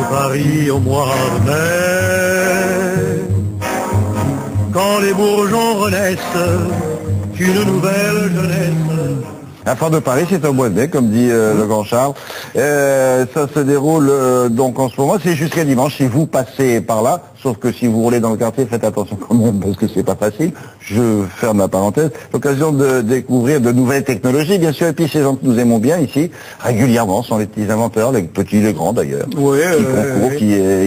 Paris au mois de mai. Quand les bourgeons renaissent, une nouvelle jeunesse. La foire de Paris, c'est au mois de mai, comme dit le grand Charles. Ça se déroule donc en ce moment, c'est jusqu'à dimanche, si vous passez par là, sauf que si vous roulez dans le quartier, faites attention quand même, parce que c'est pas facile. Je ferme la parenthèse. L'occasion de découvrir de nouvelles technologies, bien sûr, et puis ces gens que nous aimons bien ici, régulièrement, sont les petits inventeurs, les petits, les grands d'ailleurs, Oui,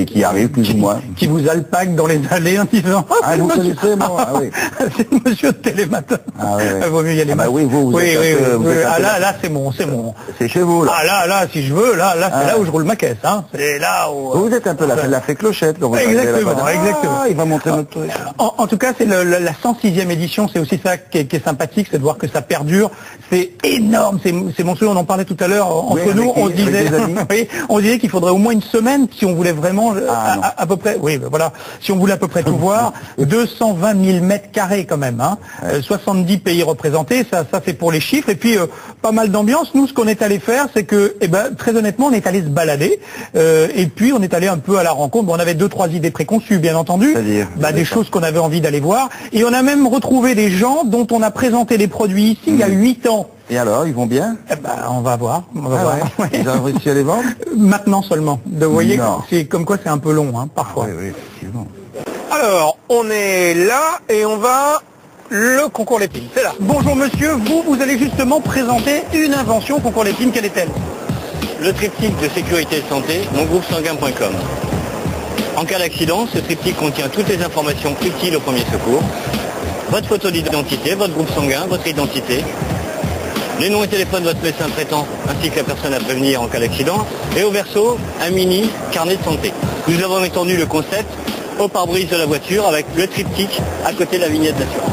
qui arrivent plus ou moins. Qui vous alpaguent dans les allées en disant « Ah, vous connaissez, moi? Ah oui. C'est le monsieur de Télématin. Ah oui. Il vaut mieux y aller. Ah bah oui, vous êtes Ah là, c'est mon. C'est chez vous, là. Ah là, si je veux, c'est là où je roule ma caisse, hein. C'est là où... Vous êtes un peu la fée clochette. Quand vous Exactement. Ah, il va montrer notre truc. En tout cas, c'est la 106e édition, c'est aussi ça qui est sympathique, c'est de voir que ça perdure. C'est énorme, c'est monstrueux, on en parlait tout à l'heure entre nous, on disait qu'il faudrait au moins une semaine si on voulait vraiment à peu près, voilà, si on voulait à peu près tout voir. 220 000 mètres carrés quand même, hein. 70 pays représentés, ça c'est pour les chiffres, et puis pas mal d'ambiance. Nous, ce qu'on est allé faire, c'est que, très honnêtement, on est allé se balader, et puis on est allé un peu à la rencontre. Bon, on avait 2-3 idées préconçues, bien entendu, des choses qu'on avait envie d'aller voir, et on a même retrouvé des gens dont on a présenté les produits ici il y a 8 ans. Et alors, ils vont bien? On va voir. Ouais. Ils ont réussi à les vendre? Maintenant seulement. Vous voyez, c'est comme quoi c'est un peu long, hein, parfois. Oui, effectivement. Alors, on est là et on va... Le concours Lépine, c'est là. Bonjour monsieur, vous allez justement présenter une invention au concours Lépine, quelle est-elle? Le triptyque de sécurité et santé, mongroupesanguin.com. En cas d'accident, ce triptyque contient toutes les informations utiles au premier secours, votre photo d'identité, votre groupe sanguin, votre identité, les noms et téléphones de votre médecin traitant ainsi que la personne à prévenir en cas d'accident, et au verso, un mini carnet de santé. Nous avons étendu le concept au pare-brise de la voiture avec le triptyque à côté de la vignette d'assurance.